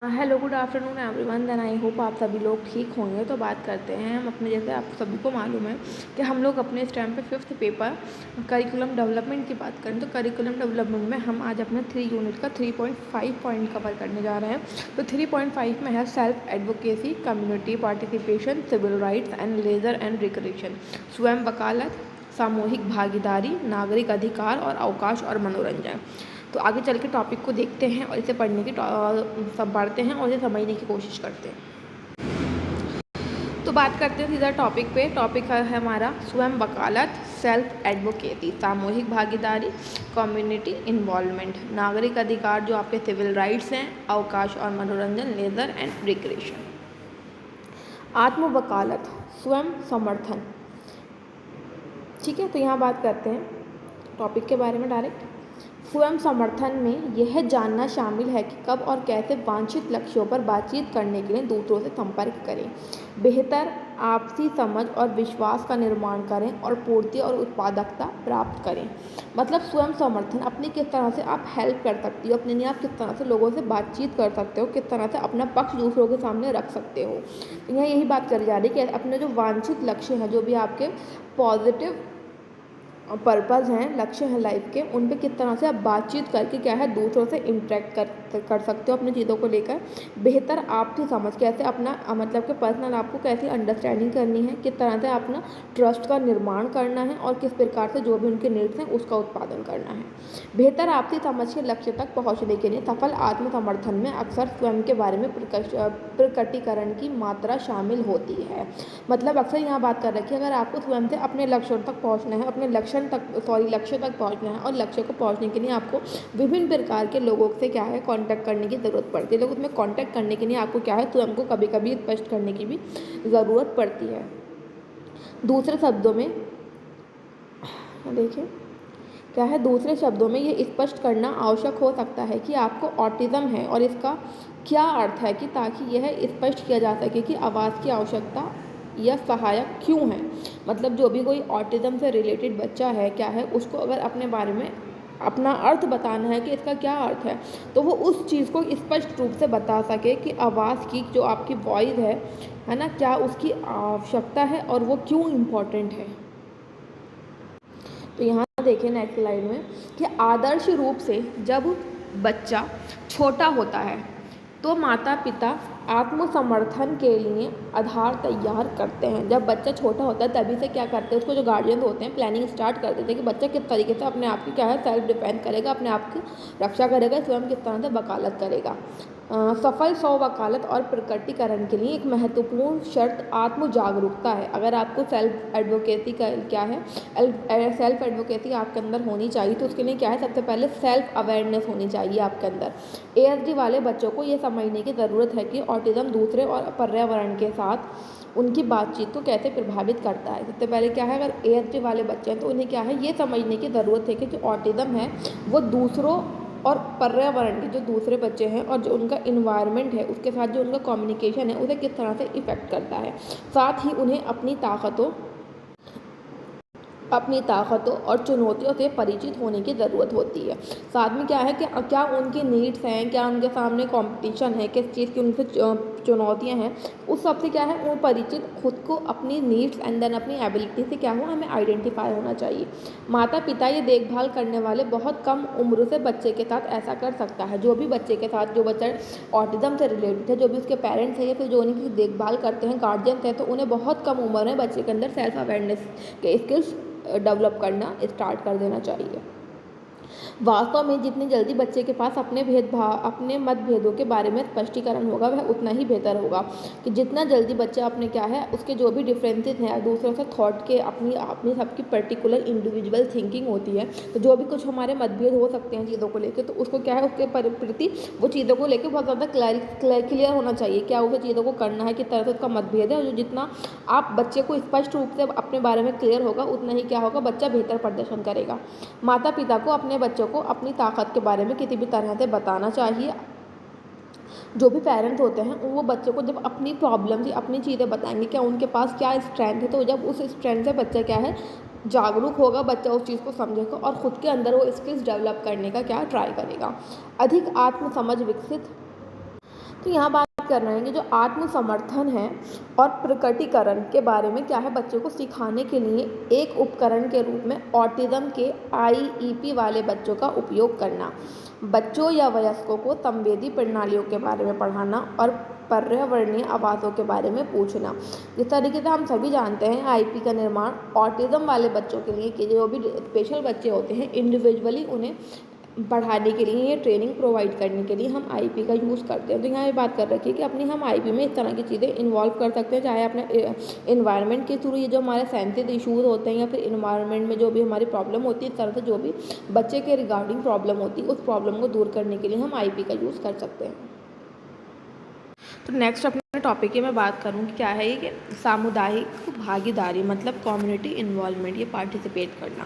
Hello good afternoon everyone. Then I hope आप सभी लोग ठीक होंगे। तो बात करते हैं हम अपने, जैसे आप सभी को मालूम है कि हम लोग अपने इस टाइम पे 5th पेपर करिकुलम डेवलपमेंट की बात करें तो करिकुलम डेवलपमेंट में हम आज अपने 3 यूनिट का 3.5 पॉइंट कवर करने जा रहे हैं। तो 3.5 में है self advocacy, community participation, civil rights and leisure and recreation, स्वयं वकालत, सामूहिक भागीदारी, नागरिक अधिकार और अवकाश और मनोरंजन। तो आगे चल के टॉपिक को देखते हैं और इसे पढ़ने की सब पढ़ते हैं और इसे समझने की कोशिश करते हैं। तो बात करते हैं सीधा टॉपिक पे। टॉपिक है हमारा स्वयं वकालत, सेल्फ एडवोकेसी, सामूहिक भागीदारी, कम्युनिटी इन्वॉल्वमेंट, नागरिक अधिकार जो आपके सिविल राइट्स हैं, अवकाश और मनोरंजन, लेजर एंड रिक्रिएशन। आत्म वकालत, स्वयं समर्थन। ठीक है, तो यहाँ बात करते हैं टॉपिक के बारे में डायरेक्ट। स्वयं समर्थन में यह जानना शामिल है कि कब और कैसे वांछित लक्ष्यों पर बातचीत करने के लिए दूसरों से संपर्क करें, बेहतर आपसी समझ और विश्वास का निर्माण करें और पूर्ति और उत्पादकता प्राप्त करें। मतलब स्वयं समर्थन अपनी किस तरह से आप हेल्प कर सकती हो, अपने लिए आप किस तरह से लोगों से बातचीत कर सकते हो, किस तरह से अपना पक्ष दूसरों के सामने रख सकते हो। यहाँ यही बात करी जा रही है कि अपने जो वांछित लक्ष्य हैं, जो भी आपके पॉजिटिव पर्पज़ हैं, लक्ष्य हैं लाइफ के, उन पे किस तरह से आप बातचीत करके क्या है दूसरों से इंटरेक्ट कर सकते हो अपनी चीज़ों को लेकर। बेहतर आपकी समझ, कैसे अपना मतलब कि पर्सनल आपको कैसी अंडरस्टैंडिंग करनी है, किस तरह से अपना ट्रस्ट का निर्माण करना है और किस प्रकार से जो भी उनके नीड्स हैं उसका उत्पादन करना है। बेहतर आपसी समझ के लक्ष्य तक पहुँचने के लिए सफल आत्मसमर्थन में अक्सर स्वयं के बारे में प्रकटीकरण की मात्रा शामिल होती है। मतलब अक्सर यहाँ बात कर रखी है, अगर आपको स्वयं से अपने लक्ष्यों तक पहुँचना है, अपने लक्ष्य तक पहुंचना है और लक्ष्य को पहुंचने के लिए आपको विभिन्न प्रकार के लोगों से क्या है कांटेक्ट करने की ज़रूरत पड़ती है। लोग उसमें कांटेक्ट करने के लिए आपको क्या है स्वयं को कभी कभी स्पष्ट करने की भी ज़रूरत पड़ती है। दूसरे शब्दों में देखिए क्या है, दूसरे शब्दों में ये स्पष्ट करना आवश्यक हो सकता है कि आपको ऑटिज्म है और इसका क्या अर्थ है, कि ताकि यह स्पष्ट किया जा सके कि आवाज़ की आवश्यकता या सहायक क्यों है। मतलब जो भी कोई ऑटिज्म से रिलेटेड बच्चा है क्या है, उसको अगर अपने बारे में अपना अर्थ बताना है कि इसका क्या अर्थ है, तो वो उस चीज़ को स्पष्ट रूप से बता सके कि आवाज़ की जो आपकी वॉइस है ना, क्या उसकी आवश्यकता है और वो क्यों इम्पोर्टेंट है। तो यहाँ देखिए नेक्स्ट स्लाइड में कि आदर्श रूप से जब बच्चा छोटा होता है तो माता पिता आत्मसमर्थन के लिए आधार तैयार करते हैं। जब बच्चा छोटा होता है तभी से क्या करते हैं, उसको जो गार्जियन होते हैं प्लानिंग स्टार्ट कर देते हैं कि बच्चा किस तरीके से अपने आप की क्या है सेल्फ डिफेंस करेगा, अपने आप की रक्षा करेगा, स्वयं किस तरह से वकालत करेगा। सफल स्व वकालत और प्रकटीकरण के लिए एक महत्वपूर्ण शर्त आत्म जागरूकता है। अगर आपको सेल्फ एडवोकेसी का क्या है, सेल्फ एडवोकेसी आपके अंदर होनी चाहिए, तो उसके लिए क्या है सबसे पहले सेल्फ अवेयरनेस होनी चाहिए आपके अंदर। ASD वाले बच्चों को ये समझने की ज़रूरत है कि ऑटिज़म दूसरे और पर्यावरण के साथ उनकी बातचीत को कैसे प्रभावित करता है। सबसे पहले क्या है, अगर ASD वाले बच्चे हैं तो उन्हें क्या है ये समझने की ज़रूरत है कि जो ऑटिज़म है वो दूसरों और पर्यावरण के जो दूसरे बच्चे हैं और जो उनका इन्वायरमेंट है उसके साथ जो उनका कम्युनिकेशन है उसे किस तरह से इफ़ेक्ट करता है। साथ ही उन्हें अपनी ताकतों और चुनौतियों से परिचित होने की ज़रूरत होती है। साथ में क्या है कि क्या उनकी नीड्स हैं, क्या उनके सामने कंपटीशन है, किस चीज़ की उनसे चुनौतियां हैं, उस सब से क्या है वो परिचित, खुद को अपनी नीड्स एंड देन अपनी एबिलिटी से क्या हो हमें आइडेंटिफाई होना चाहिए। माता पिता ये देखभाल करने वाले बहुत कम उम्र से बच्चे के साथ ऐसा कर सकता है। जो भी बच्चे के साथ, जो बच्चा ऑटिज़म से रिलेटेड है, जो भी उसके पेरेंट्स हैं या फिर जो उनकी देखभाल करते हैं गार्जियंस हैं, तो उन्हें बहुत कम उम्र में बच्चे के अंदर सेल्फ अवेयरनेस के स्किल्स डेवलप करना स्टार्ट कर देना चाहिए। वास्तव में जितनी जल्दी बच्चे के पास अपने मतभेदों के बारे में स्पष्टीकरण होगा वह उतना ही बेहतर होगा। कि जितना जल्दी बच्चा अपने क्या है उसके जो भी डिफरेंसेस हैं दूसरों से थॉट के, अपनी सबकी पर्टिकुलर इंडिविजुअल थिंकिंग होती है, तो जो भी कुछ हमारे मतभेद हो सकते हैं चीज़ों को लेकर, तो उसको क्या है उसके प्रति वो चीज़ों को लेकर बहुत ज़्यादा क्लियर होना चाहिए क्या उसे चीज़ों को करना है, किस तरह से उसका मतभेद है। और जो जितना आप बच्चे को स्पष्ट रूप से अपने बारे में क्लियर होगा उतना ही क्या होगा बच्चा बेहतर प्रदर्शन करेगा। माता पिता को अपने बच्चों को अपनी ताकत के बारे में किसी भी तरह से बताना चाहिए। जो भी पेरेंट्स होते हैं वो बच्चों को जब अपनी प्रॉब्लम या अपनी चीज़ें बताएंगे, क्या उनके पास क्या स्ट्रेंथ है, तो जब उस स्ट्रेंथ से बच्चा क्या है जागरूक होगा, बच्चा उस चीज़ को समझेगा और ख़ुद के अंदर वो स्किल्स डेवलप करने का क्या ट्राई करेगा। अधिक आत्म समझ विकसित तो यहाँ बात कर रहे हैं कि जो आत्मसमर्थन है और प्रकटीकरण के बारे में क्या है, बच्चों को सिखाने के लिए एक उपकरण के रूप में ऑटिज्म के आईईपी वाले बच्चों का उपयोग करना, बच्चों या वयस्कों को संवेदी प्रणालियों के बारे में पढ़ाना और पर्यावरणीय आवाज़ों के बारे में पूछना। जिस तरीके से हम सभी जानते हैं आईपी का निर्माण ऑटिज्म वाले बच्चों के लिए, कि जो भी स्पेशल बच्चे होते हैं इंडिविजुअली उन्हें पढ़ाने के लिए, ये ट्रेनिंग प्रोवाइड करने के लिए हम आईपी का यूज़ करते हैं। तो यहाँ ये बात कर रखी है कि अपनी हम आईपी में इस तरह की चीज़ें इन्वॉल्व कर सकते हैं, चाहे अपने इन्वायरमेंट के थ्रू, ये जो हमारे सेंसेस इशूज़ होते हैं या फिर इन्वायरमेंट में जो भी हमारी प्रॉब्लम होती है, इस तरह से जो भी बच्चे के रिगार्डिंग प्रॉब्लम होती है उस प्रॉब्लम को दूर करने के लिए हम आईपी का यूज़ कर सकते हैं। तो नेक्स्ट अपने टॉपिक की मैं बात करूँ कि क्या है ये, कि सामुदायिक भागीदारी मतलब कम्युनिटी इन्वॉल्वमेंट, ये पार्टिसिपेट करना।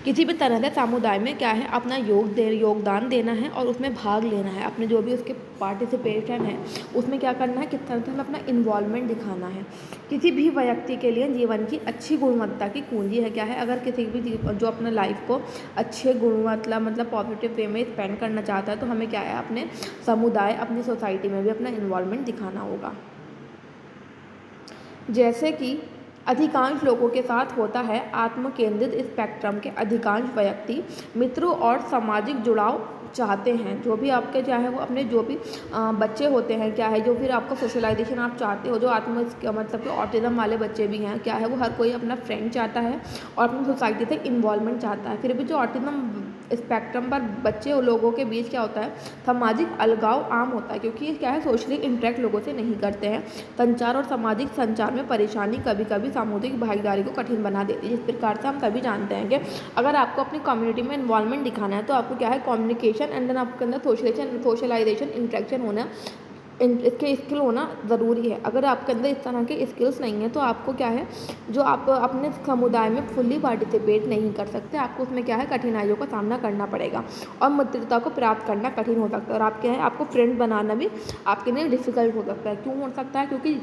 किसी भी तरह से समुदाय में क्या है अपना योगदान देना है और उसमें भाग लेना है, अपने जो भी उसके पार्टिसिपेशन है उसमें क्या करना है, किस तरह से हमें अपना इन्वॉल्वमेंट दिखाना है। किसी भी व्यक्ति के लिए जीवन की अच्छी गुणवत्ता की कुंजी है क्या है, अगर किसी भी जो अपना लाइफ को अच्छे गुणवत्ता मतलब पॉजिटिव वे में स्पेंड करना चाहता है, तो हमें क्या है अपने समुदाय, अपनी सोसाइटी में भी अपना इन्वॉल्वमेंट दिखाना होगा। जैसे कि अधिकांश लोगों के साथ होता है, आत्म केंद्रित स्पेक्ट्रम के अधिकांश व्यक्ति मित्रों और सामाजिक जुड़ाव चाहते हैं। जो भी आपके चाहे वो अपने जो भी बच्चे होते हैं क्या है, जो फिर आपका सोशलाइजेशन आप चाहते हो, जो मतलब कि ऑटिज्म वाले बच्चे भी हैं क्या है, वो हर कोई अपना फ्रेंड चाहता है और अपनी सोसाइटी से इन्वॉल्वमेंट चाहता है। फिर भी जो ऑटिज्म स्पेक्ट्रम पर बच्चे और लोगों के बीच क्या होता है, सामाजिक अलगाव आम होता है, क्योंकि ये क्या है सोशली इंटरेक्ट लोगों से नहीं करते हैं। संचार और सामाजिक संचार में परेशानी कभी कभी सामुदायिक भागीदारी को कठिन बना देती है। जिस प्रकार से हम सभी जानते हैं कि अगर आपको अपनी कम्युनिटी में इन्वॉल्वमेंट दिखाना है तो आपको क्या है कम्युनिकेशन एंड देन आपके अंदर सोशलाइजेशन इंटरेक्शन होना, इसके स्किल होना ज़रूरी है। अगर आपके अंदर इस तरह के स्किल्स नहीं है तो आपको क्या है, जो आप अपने समुदाय में फुल्ली पार्टिसिपेट नहीं कर सकते, आपको उसमें क्या है कठिनाइयों का सामना करना पड़ेगा और मित्रता को प्राप्त करना कठिन हो सकता है, और आप क्या है आपको फ्रेंड बनाना भी आपके लिए डिफ़िकल्ट हो सकता है। क्यों हो सकता है, क्योंकि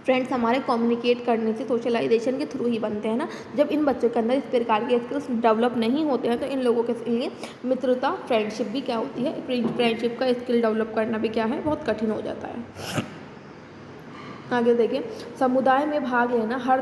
फ्रेंड्स हमारे कम्युनिकेट करने से सोशलाइजेशन के थ्रू ही बनते हैं ना। जब इन बच्चों के अंदर इस प्रकार के स्किल्स डेवलप नहीं होते हैं तो इन लोगों के लिए मित्रता, फ्रेंडशिप भी क्या होती है, फ्रेंडशिप का स्किल डेवलप करना भी क्या है बहुत कठिन हो जाता है। आगे देखिए, समुदाय में भाग लेना हर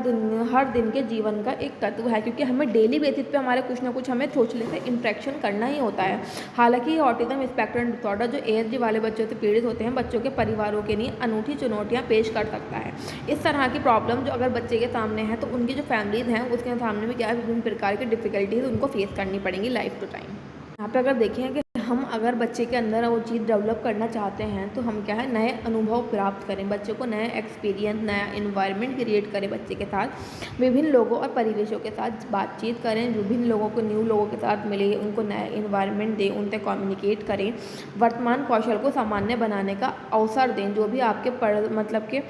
दिन के जीवन का एक तत्व है, क्योंकि हमें डेली बेसिस पे हमारे कुछ ना कुछ हमें सोशल से इंटरेक्शन करना ही होता है। हालांकि ऑटिज्म स्पेक्ट्रम डिसऑर्डर जो एएसडी वाले बच्चों से पीड़ित होते हैं, बच्चों के परिवारों के लिए अनूठी चुनौतियाँ पेश कर सकता है। इस तरह की प्रॉब्लम जो अगर बच्चे के सामने है तो उनकी जो फैमिलीज़ हैं उसके सामने भी क्या है विभिन्न प्रकार की डिफ़िकल्टीज उनको फेस करनी पड़ेंगी लाइफ टू टाइम। यहाँ पे अगर देखें कि हम अगर बच्चे के अंदर वो चीज़ डेवलप करना चाहते हैं तो हम क्या है नए अनुभव प्राप्त करें, बच्चों को नया एक्सपीरियंस, नया इन्वायरमेंट क्रिएट करें, बच्चे के साथ विभिन्न लोगों और परिवेशों के साथ बातचीत करें, विभिन्न लोगों को न्यू लोगों के साथ मिले, उनको नया इन्वायरमेंट दें, उनसे कम्युनिकेट करें, वर्तमान कौशल को सामान्य बनाने का अवसर दें। जो भी आपके मतलब के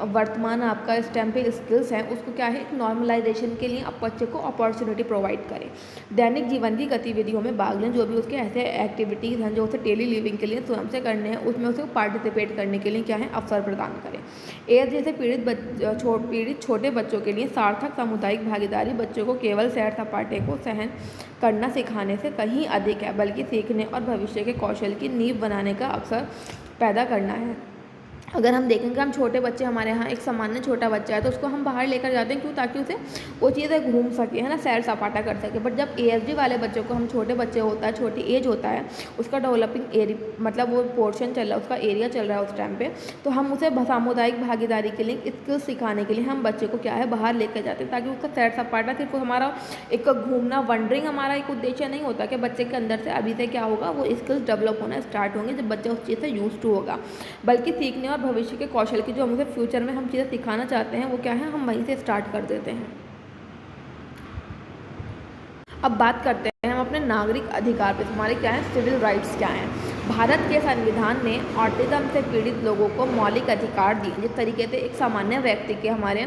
वर्तमान आपका इस टाइम पे स्किल्स हैं उसको क्या है एक नॉर्मलाइजेशन के लिए आप बच्चे को अपॉर्चुनिटी प्रोवाइड करें। दैनिक जीवन की गतिविधियों में भाग लें, जो भी उसके ऐसे एक्टिविटीज़ हैं जो उसे डेली लिविंग के लिए स्वयं से करने हैं उसमें उसे पार्टिसिपेट करने के लिए क्या है अवसर प्रदान करें। एड्स जैसे पीड़ित छोटे बच्चों के लिए सार्थक सामुदायिक भागीदारी बच्चों को केवल सैर सपाटे को सहन करना सिखाने से कहीं अधिक है, बल्कि सीखने और भविष्य के कौशल की नींव बनाने का अवसर पैदा करना है। अगर हम देखेंगे हम छोटे बच्चे, हमारे यहाँ एक सामान्य छोटा बच्चा है तो उसको हम बाहर लेकर जाते हैं, क्यों, ताकि उसे वो चीज़ें घूम सके, है ना, सैर सपाटा कर सके। बट जब एएसडी वाले बच्चों को हम छोटे बच्चे होता है, छोटी एज होता है, उसका डेवलपिंग एरिया मतलब वो पोर्शन चल रहा है, उसका एरिया चल रहा है उस टाइम पे, तो हम उसे सामुदायिक भागीदारी के लिए स्किल्स सिखाने के लिए हम बच्चे को क्या है बाहर लेकर जाते हैं, ताकि उसका सैर सपाटा सिर्फ हमारा एक घूमना वंडरिंग हमारा एक उद्देश्य नहीं होता कि बच्चे के अंदर से अभी से क्या होगा वो स्किल्स डेवलप होना स्टार्ट होंगे जब बच्चा उस चीज़ से यूज टू होगा, बल्कि सीखने और भविष्य के कौशल की जो हमें फ्यूचर में हम चीज़ें सिखाना चाहते हैं वो क्या है हम वहीं से स्टार्ट कर देते हैं। अब बात करते हैं हम अपने नागरिक अधिकार पे, हमारे क्या है सिविल राइट्स क्या हैं। भारत के संविधान ने ऑटिज्म से पीड़ित लोगों को मौलिक अधिकार दिए। जिस तरीके से एक सामान्य व्यक्ति के हमारे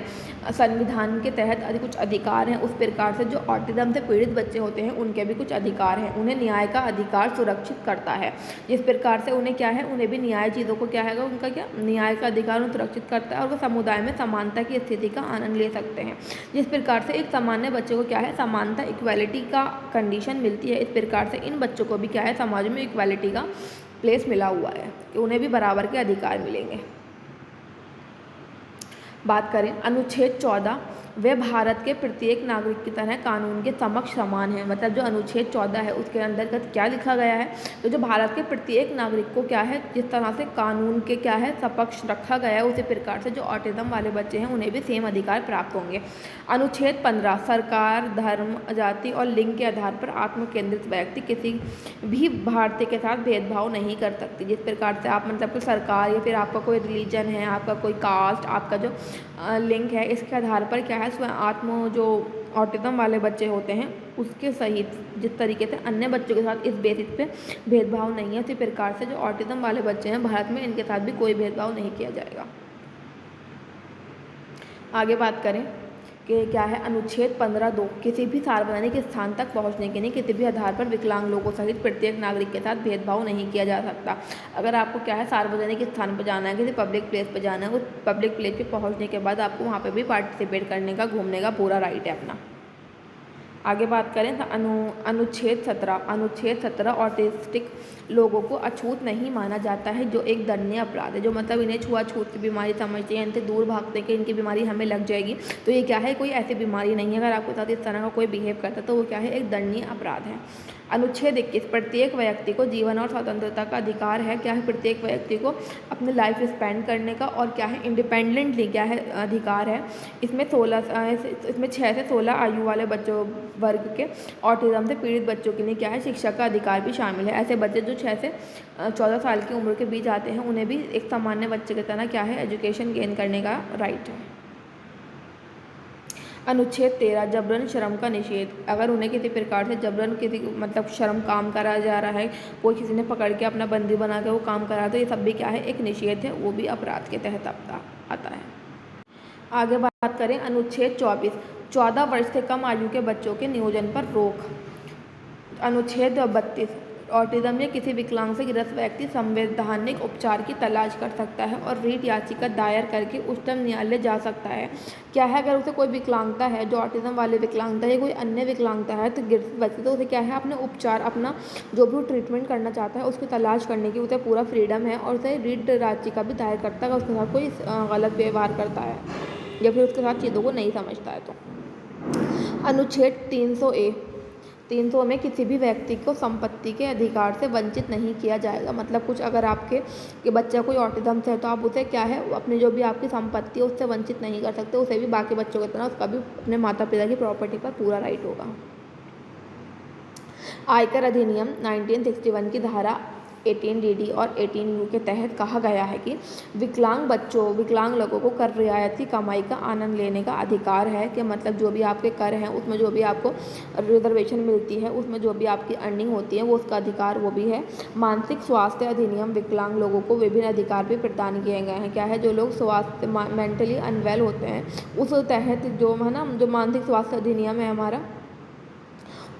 संविधान के तहत कुछ अधिकार हैं, उस प्रकार से जो ऑटिज्म से पीड़ित बच्चे होते हैं उनके भी कुछ अधिकार हैं। उन्हें न्याय का अधिकार सुरक्षित करता है। जिस प्रकार से उन्हें क्या है उन्हें भी न्याय चीज़ों को क्या है उनका क्या न्याय का अधिकार उन्हें सुरक्षित करता है और वो समुदाय में समानता की स्थिति का आनंद ले सकते हैं। जिस प्रकार से एक सामान्य बच्चे को क्या है समानता इक्वालिटी का कंडीशन मिलती है, इस प्रकार से इन बच्चों को भी क्या है समाज में इक्वालिटी का प्लेस मिला हुआ है कि उन्हें भी बराबर के अधिकार मिलेंगे। बात करें अनुच्छेद 14, वे भारत के प्रत्येक नागरिक की तरह कानून के समक्ष समान है। मतलब जो अनुच्छेद 14 है उसके अंतर्गत क्या लिखा गया है, तो जो भारत के प्रत्येक नागरिक को क्या है, जिस तरह से कानून के क्या है समक्ष रखा गया है, उसी प्रकार से जो ऑटिज्म वाले बच्चे हैं उन्हें भी सेम अधिकार प्राप्त होंगे। अनुच्छेद 15, सरकार धर्म, जाति और लिंग के आधार पर आत्म केंद्रित व्यक्ति किसी भी भारतीय के साथ भेदभाव नहीं कर सकती। जिस प्रकार से आप मतलब कि सरकार या फिर आपका कोई रिलीजन है, आपका कोई कास्ट, आपका जो लिंग है, इसके आधार पर क्या है स्वयं आत्म जो ऑटिज्म वाले बच्चे होते हैं उसके सहित जिस तरीके से अन्य बच्चों के साथ इस बेसिस पे भेदभाव नहीं है, उसी प्रकार से जो ऑटिज्म वाले बच्चे हैं भारत में इनके साथ भी कोई भेदभाव नहीं किया जाएगा। आगे बात करें कि क्या है अनुच्छेद 15(2), किसी भी सार्वजनिक स्थान तक पहुंचने के लिए किसी भी आधार पर विकलांग लोगों सहित प्रत्येक नागरिक के साथ भेदभाव नहीं किया जा सकता। अगर आपको क्या है सार्वजनिक स्थान पर जाना है, किसी पब्लिक प्लेस पर जाना है, उस पब्लिक प्लेस पे पहुंचने के बाद आपको वहाँ पे भी पार्टिसिपेट करने का, घूमने का पूरा राइट है अपना। आगे बात करें तो अनुच्छेद 17 ऑटिस्टिक लोगों को अछूत नहीं माना जाता है, जो एक दंडनीय अपराध है। जो मतलब इन्हें छुआछूत की बीमारी समझते हैं, इनसे दूर भागते हैं कि इनकी बीमारी हमें लग जाएगी, तो ये क्या है कोई ऐसी बीमारी नहीं है। अगर आपके साथ इस तरह का कोई बिहेव करता है तो वो क्या है एक दंडनीय अपराध है। अनुच्छेद 21, प्रत्येक व्यक्ति को जीवन और स्वतंत्रता का अधिकार है। क्या है प्रत्येक व्यक्ति को अपनी लाइफ स्पेंड करने का और क्या है इंडिपेंडेंटली क्या है अधिकार है। इसमें 6 से 16 आयु वाले बच्चों वर्ग के ऑटिज्म से पीड़ित बच्चों के लिए क्या है शिक्षा का अधिकार भी शामिल है। ऐसे बच्चे जो 6 से 14 साल की उम्र के बीच आते हैं उन्हें भी एक सामान्य बच्चे की तरह क्या है एजुकेशन गेन करने का राइट है। अनुच्छेद 13, जबरन श्रम का निषेध। अगर उन्हें किसी प्रकार से जबरन किसी मतलब श्रम काम कराया जा रहा है, कोई किसी ने पकड़ के अपना बंदी बना के वो काम करा, तो ये सब भी क्या है एक निषेध है, वो भी अपराध के तहत आता है। आगे बात करें अनुच्छेद 24, 14 वर्ष से कम आयु के बच्चों के नियोजन पर रोक। अनुच्छेद 32, ऑटिज्म या किसी विकलांग से ग्रस्त व्यक्ति संवैधानिक उपचार की तलाश कर सकता है और रीट याचिका दायर करके उच्चतम न्यायालय जा सकता है। क्या है अगर उसे कोई विकलांगता है, जो ऑटिज्म वाले विकलांगता है या कोई अन्य विकलांगता है, तो ग्रस्त व्यक्ति तो उसे क्या है अपने उपचार, अपना जो भी ट्रीटमेंट करना चाहता है उसकी तलाश करने की उसे पूरा फ्रीडम है और उसे रीट याचिका भी दायर करता है अगर उसके साथ कोई गलत व्यवहार करता है या फिर उसके साथ चीज़ों को नहीं समझता है। तो अनुच्छेद 300 में किसी भी व्यक्ति को संपत्ति के अधिकार से वंचित नहीं किया जाएगा। मतलब कुछ अगर आपके बच्चा कोई ऑटिज्म से है तो आप उसे क्या है अपनी जो भी आपकी संपत्ति है उससे वंचित नहीं कर सकते, उसे भी बाकी बच्चों की तरह उसका भी अपने माता पिता की प्रॉपर्टी पर पूरा राइट होगा। आयकर अधिनियम 1961 की धारा 18DD और 18U के तहत कहा गया है कि विकलांग लोगों को कर रियायत की कमाई का आनंद लेने का अधिकार है। कि मतलब जो भी आपके कर हैं उसमें जो भी आपको रिजर्वेशन मिलती है, उसमें जो भी आपकी अर्निंग होती है वो उसका अधिकार वो भी है। मानसिक स्वास्थ्य अधिनियम विकलांग लोगों को विभिन्न अधिकार भी प्रदान किए गए हैं। क्या है जो लोग स्वास्थ्य मेंटली अनवेल होते हैं उस तहत जो है ना जो मानसिक स्वास्थ्य अधिनियम है हमारा,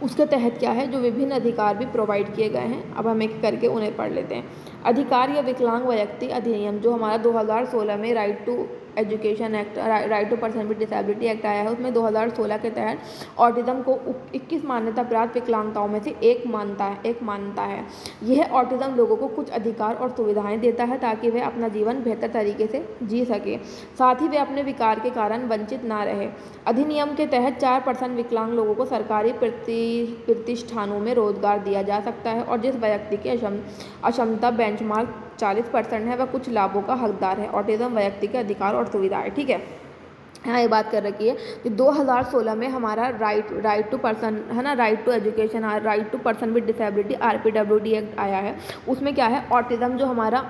उसके तहत क्या है जो विभिन्न अधिकार भी प्रोवाइड किए गए हैं। अब हम एक करके उन्हें पढ़ लेते हैं। अधिकार या विकलांग व्यक्ति अधिनियम जो हमारा 2016 में right to education act, right to person with disability act आया है, उसमें 2016 के तहत ऑटिज्म को 21 मान्यता प्राप्त विकलांगताओं में से एक मानता है। यह ऑटिज्म लोगों को कुछ अधिकार और सुविधाएं देता है ताकि वे अपना जीवन बेहतर तरीके से जी सके, साथ ही वे अपने विकार के कारण वंचित ना रहे। अधिनियम के तहत 4% विकलांग लोगों को सरकारी प्रतिष्ठानों में रोजगार दिया जा सकता है और जिस व्यक्ति की अक्षमता बेंचमार्क 40% है वह कुछ लाभों का हकदार है। ऑटिज्म व्यक्ति के अधिकार और सुविधाएं, ठीक है। यहाँ ये बात कर रखी है कि 2016 में हमारा राइट टू पर्सन है ना, right to education, right to person with disability RPWD act आया है। उसमें क्या है ऑटिज्म जो हमारा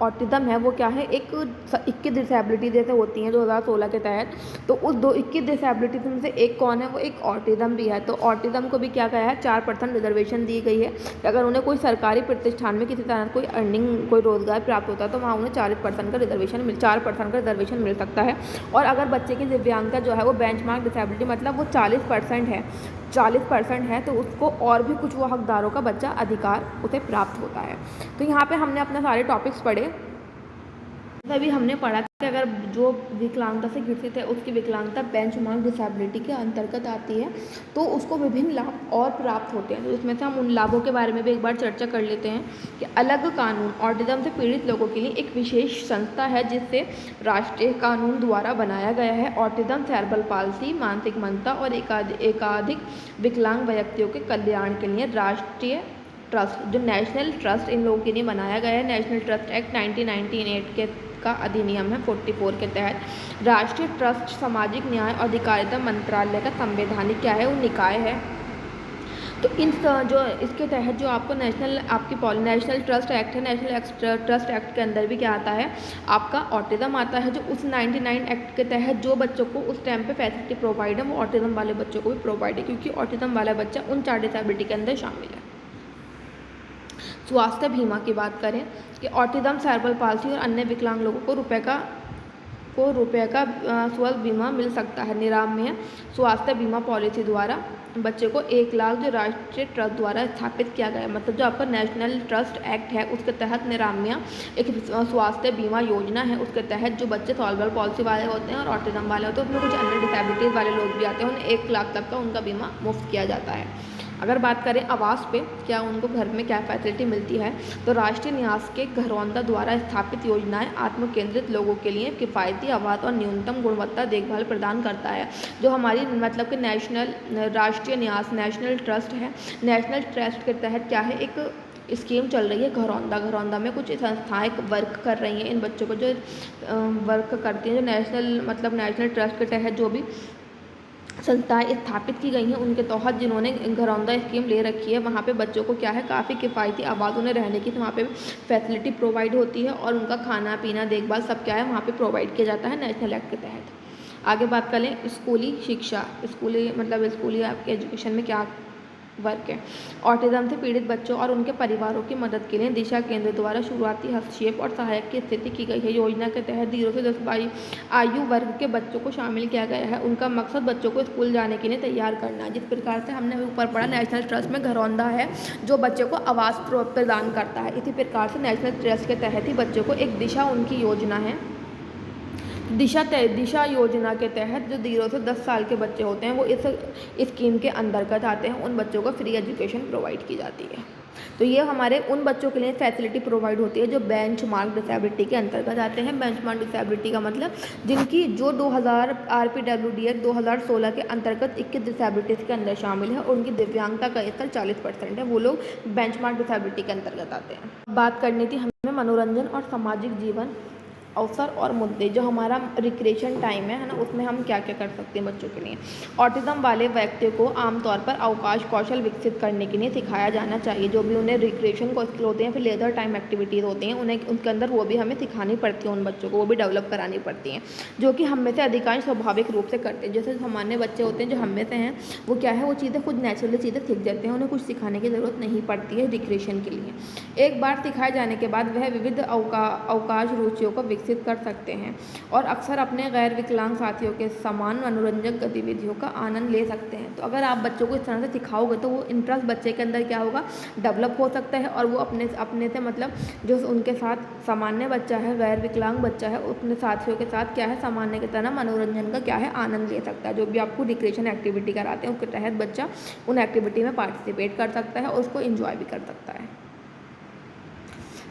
ऑटिज्म है वो क्या है एक 21 डिसेबिलिटी जैसे होती हैं 2016 के तहत, तो उस 21 डिसेबिलिटी में से एक कौन है वो एक ऑटिज्म भी है। तो ऑटिज्म को भी क्या गया है 4% रिजर्वेशन दी गई है कि अगर उन्हें कोई सरकारी प्रतिष्ठान में किसी तरह कोई अर्निंग कोई रोजगार प्राप्त होता है तो वहाँ उन्हें 4% का रिजर्वेशन मिल सकता है। और अगर बच्चे की दिव्यांगता जो है वो बेंचमार्क डिसेबिलिटी मतलब वो 40% है तो उसको और भी कुछ वो हकदारों का बच्चा अधिकार उसे प्राप्त होता है। तो यहाँ पे हमने अपने सारे टॉपिक्स पढ़े। अभी हमने पढ़ा कि अगर जो विकलांगता से ग्रसित है उसकी विकलांगता बेंचमार्क डिसेबिलिटी के अंतर्गत आती है तो उसको विभिन्न लाभ और प्राप्त होते हैं। तो इसमें से हम उन लाभों के बारे में भी एक बार चर्चा कर लेते हैं कि अलग कानून ऑटिज्म से पीड़ित लोगों के लिए एक विशेष संस्था है जिससे राष्ट्रीय कानून द्वारा बनाया गया है। ऑटिज्म, सेरेब्रल पाल्सी, मानसिक मंदता और एकाधिक विकलांग व्यक्तियों के कल्याण के लिए राष्ट्रीय ट्रस्ट, जो नेशनल ट्रस्ट इन लोगों के लिए बनाया गया है, नेशनल ट्रस्ट एक्ट 1998 के का अधिनियम है 44 के तहत। राष्ट्रीय ट्रस्ट सामाजिक न्याय और अधिकारिता मंत्रालय का संवैधानिक क्या है, वो निकाय है। तो इन जो इसके तहत जो आपको नेशनल ट्रस्ट एक्ट है, नेशनल ट्रस्ट एक्ट के अंदर भी क्या आता है, आपका ऑटिज्म आता है, जो उस 99 एक्ट के तहत जो बच्चों को उस टाइम पे फैसिलिटी प्रोवाइड है वो ऑटिज्म वाले बच्चों को भी प्रोवाइड है, क्योंकि ऑटिज्म वाला बच्चा उन 4 डिसेबिलिटी के अंदर शामिल है। स्वास्थ्य बीमा की बात करें कि ऑटिज्म, सेरेब्रल पाल्सी और अन्य विकलांग लोगों को रुपए का स्वास्थ्य बीमा मिल सकता है। निरामय स्वास्थ्य बीमा पॉलिसी द्वारा बच्चे को 1 लाख जो राष्ट्रीय ट्रस्ट द्वारा स्थापित किया गया है, मतलब जो आपका नेशनल ट्रस्ट एक्ट है उसके तहत निरामय एक स्वास्थ्य बीमा योजना है। उसके तहत जो बच्चे सेरेब्रल पॉलिसी वाले होते हैं और ऑटिज्म वाले होते हैं, उसमें कुछ अन्य डिसेबिलिटीज़ वाले लोग भी आते हैं, उन्हें 1 लाख तक का उनका बीमा मुफ्त किया जाता है। अगर बात करें आवास पे क्या उनको घर में क्या फैसिलिटी मिलती है, तो राष्ट्रीय न्यास के घरौंदा द्वारा स्थापित योजनाएं आत्म केंद्रित लोगों के लिए किफ़ायती आवास और न्यूनतम गुणवत्ता देखभाल प्रदान करता है। जो हमारी मतलब कि राष्ट्रीय न्यास नेशनल ट्रस्ट है, नेशनल ट्रस्ट के तहत क्या है, एक स्कीम चल रही है घरौंदा में कुछ संस्थाएं वर्क कर रही हैं। इन बच्चों को जो वर्क करती हैं, जो नेशनल ट्रस्ट के तहत जो भी संस्थाएं स्थापित की गई हैं उनके तहत जिन्होंने घरौंदा स्कीम ले रखी है, वहाँ पे बच्चों को क्या है, काफ़ी किफ़ायती आवाज़ उन्हें रहने की, तो वहाँ पे फैसिलिटी प्रोवाइड होती है और उनका खाना पीना देखभाल सब क्या है वहाँ पे प्रोवाइड किया जाता है नेशनल एक्ट के तहत। आगे बात करें स्कूली शिक्षा, स्कूली आपके एजुकेशन में क्या वर्क है। ऑटिज्म से पीड़ित बच्चों और उनके परिवारों की मदद के लिए दिशा केंद्र द्वारा शुरुआती हस्तक्षेप और सहायक की स्थिति की गई है। योजना के तहत 0 से 10 आयु वर्ग के बच्चों को शामिल किया गया है। उनका मकसद बच्चों को स्कूल जाने के लिए तैयार करना है। जिस प्रकार से हमने ऊपर पढ़ा नेशनल ट्रस्ट में घरौंदा है जो बच्चों को आवास प्रदान करता है, इसी प्रकार से नेशनल ट्रस्ट के तहत ही बच्चों को एक दिशा उनकी योजना है, दिशा योजना के तहत जो 0 से 10 साल के बच्चे होते हैं वो इस स्कीम के अंतर्गत आते हैं। उन बच्चों को फ्री एजुकेशन प्रोवाइड की जाती है। तो ये हमारे उन बच्चों के लिए फैसिलिटी प्रोवाइड होती है जो बेंचमार्क डिसेबिलिटी के अंतर्गत आते हैं। बेंचमार्क डिसेबिलिटी का मतलब जिनकी जो 2000 RPWD एक्ट 2016 के अंतर्गत 21 डिसेबिलिटीज़ के अंदर शामिल है, उनकी दिव्यांगता का स्तर 40% है, वो लोग बेंचमार्क डिसेबिलिटी के अंतर्गत आते हैं। बात करनी थी हमें मनोरंजन और सामाजिक जीवन अवसर और मुद्दे, जो हमारा रिक्रिएशन टाइम है ना, उसमें हम क्या क्या कर सकते हैं बच्चों के लिए। ऑटिज्म वाले व्यक्ति को आमतौर पर अवकाश कौशल विकसित करने के लिए सिखाया जाना चाहिए। जो भी उन्हें रिक्रिएशन कौशल होते हैं, फिर लेजर टाइम एक्टिविटीज़ होती हैं, उन्हें उनके अंदर वो भी हमें सिखानी पड़ती है, उन बच्चों को वो भी डेवलप करानी पड़ती हैं, जो कि हम में से अधिकांश स्वाभाविक रूप से करते हैं। जैसे सामान्य बच्चे होते हैं जो हम में से हैं, वो क्या है, वो चीज़ें खुद नेचुरली चीज़ें सीख जाते हैं, उन्हें कुछ सिखाने की ज़रूरत नहीं पड़ती है रिक्रिएशन के लिए। एक बार सिखाए जाने के बाद वह विविध अवकाश रुचियों को विकसित कर सकते हैं और अक्सर अपने गैर विकलांग साथियों के समान मनोरंजक गतिविधियों का आनंद ले सकते हैं। तो अगर आप बच्चों को इस तरह से सिखाओगे तो वो इंटरेस्ट बच्चे के अंदर क्या होगा, डेवलप हो सकता है, और वो अपने से मतलब जो उनके साथ सामान्य बच्चा है, गैर विकलांग बच्चा है, अपने साथियों के साथ क्या है, सामान्य की तरह मनोरंजन का क्या है, आनंद ले सकता है। जो भी आपको रिक्रिएशन एक्टिविटी कराते हैं उसके तहत बच्चा उन एक्टिविटी में पार्टिसिपेट कर सकता है और उसको इंजॉय भी कर सकता है।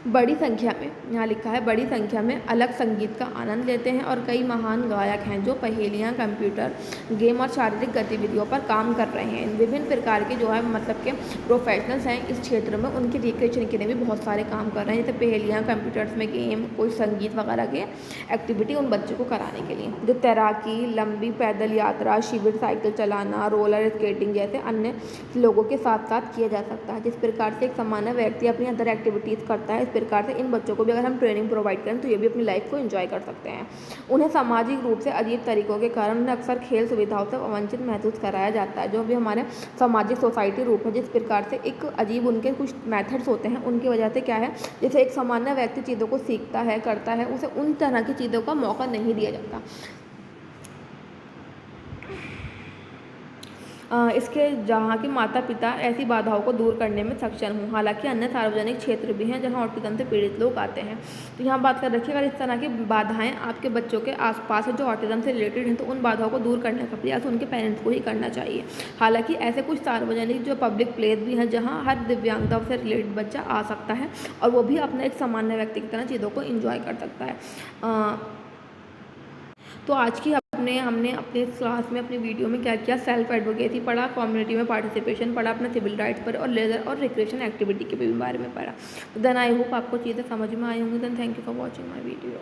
बड़ी संख्या में, यहाँ लिखा है, बड़ी संख्या में अलग संगीत का आनंद लेते हैं और कई महान गायक हैं जो पहेलियाँ, कंप्यूटर गेम और शारीरिक गतिविधियों पर काम कर रहे हैं। विभिन्न प्रकार के जो है मतलब के प्रोफेशनल्स हैं इस क्षेत्र में, उनकी रिक्रिएशन के लिए भी बहुत सारे काम कर रहे हैं, जैसे पहेलियाँ, कंप्यूटर्स में गेम, कोई संगीत वगैरह के एक्टिविटी उन बच्चों को कराने के लिए। जो तैराकी, लंबी पैदल यात्रा, शिविर, साइकिल चलाना, रोलर स्केटिंग जैसे अन्य लोगों के साथ साथ किया जा सकता है। जिस प्रकार से एक सामान्य व्यक्ति अपनी अदर एक्टिविटीज़ करता है, इस प्रकार से इन बच्चों को भी अगर हम ट्रेनिंग प्रोवाइड करें तो ये भी अपनी लाइफ को एंजॉय कर सकते हैं। उन्हें सामाजिक रूप से अजीब तरीकों के कारण उन्हें अक्सर खेल सुविधाओं से वंचित महसूस कराया जाता है। जो भी हमारे सामाजिक सोसाइटी रूप है, जिस प्रकार से एक अजीब उनके कुछ मेथड्स होते हैं, उनकी वजह से क्या है, जैसे एक सामान्य व्यक्ति चीज़ों को सीखता है, करता है, उसे उन तरह की चीज़ों का मौका नहीं दिया जाता। इसके जहाँ के माता पिता ऐसी बाधाओं को दूर करने में सक्षम हों। हालांकि अन्य सार्वजनिक क्षेत्र भी हैं जहाँ ऑटिज्म से पीड़ित लोग आते हैं। तो यहाँ बात कर रखिए, अगर इस तरह की बाधाएं आपके बच्चों के आसपास है जो ऑटिज्म से रिलेटेड हैं, तो उन बाधाओं को दूर करने का प्रयास उनके पेरेंट्स को ही करना चाहिए। हालांकि ऐसे कुछ सार्वजनिक जो पब्लिक प्लेस भी हैं जहाँ हर दिव्यांगता से रिलेटेड बच्चा आ सकता है और वो भी अपने एक सामान्य व्यक्ति की तरह चीज़ों को इंजॉय कर सकता है। तो आज की हमने अपने क्लास में अपनी वीडियो में क्या किया, सेल्फ एडवोकेसी पढ़ा, कम्युनिटी में पार्टिसिपेशन पढ़ा, अपने सिविल राइट्स पर और लेजर और रिक्रिएशन एक्टिविटी के भी बारे में पढ़ा। तो देन आई होप आपको चीज़ें समझ में आई होंगी। Then thank you for watching my video.